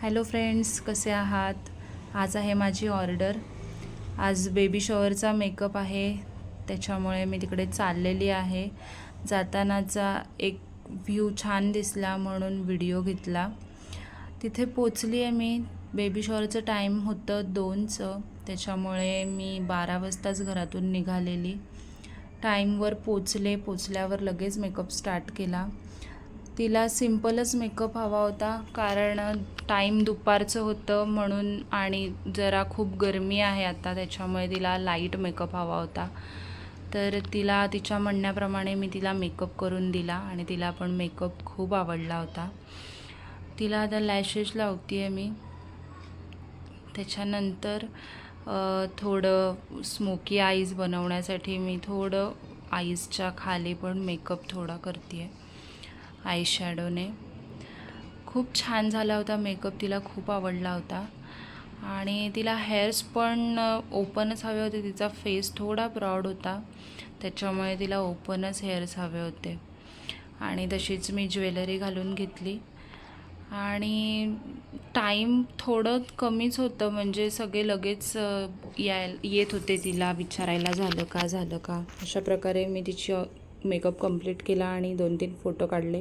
Hello friends, कसे आहात? आज आहे माझी ऑर्डर. आज बेबी शॉवरचा मेकअप आहे, त्याच्यामुळे मी तिकडे चाललेली आहे. जातानाचा एक व्ह्यू छान दिसला म्हणून व्हिडिओ घेतला. तिथे पोचली आहे मी. बेबी शॉवरचं टाईम होतं 2चं, त्याच्यामुळे मी 12 वाजताच घरातून निघालेली. टाईमवर पोचल्यावर लगेच मेकअप स्टार्ट केला. तिला सिम्पलच मेकअप हवा होता, कारण टाईम दुपारचं होतं म्हणून, आणि जरा खूप गरमी आहे आता, त्याच्यामुळे तिला लाईट मेकअप हवा होता. तर तिला तिच्या म्हणण्याप्रमाणे मी तिला मेकअप करून दिला आणि तिला पण मेकअप खूप आवडला होता. तिला आता लॅशेस लावते आहे मी. त्याच्यानंतर थोडं स्मोकी आईज बनवण्यासाठी मी थोडं आईजच्या खाली पण मेकअप थोडा करते आहे आय शॅडोने. खूप छान झाला होता मेकअप, तिला खूप आवडला होता. आणि तिला हेअर्स पण ओपनच हवे होते. तिचा फेस थोडा ब्रॉड होता, त्याच्यामुळे तिला ओपनच हेअर्स हवे होते. आणि तशीच मी ज्वेलरी घालून घेतली. आणि टाईम थोडं कमीच होतं, म्हणजे सगळे लगेच येत होते तिला विचारायला झालं का. अशा प्रकारे मी तिची मेकअप कंप्लीट केला आणि 2-3 फोटो काढले.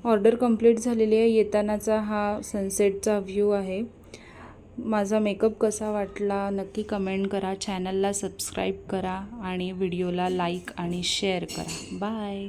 ऑर्डर कंप्लीट झालेली आहे. येतानाचा हा सनसेटचा व्ह्यू आहे. माझा मेकअप कसा वाटला नक्की कमेंट करा. चॅनलला सबस्क्राईब करा आणि व्हिडिओला लाईक आणि शेअर करा. बाय.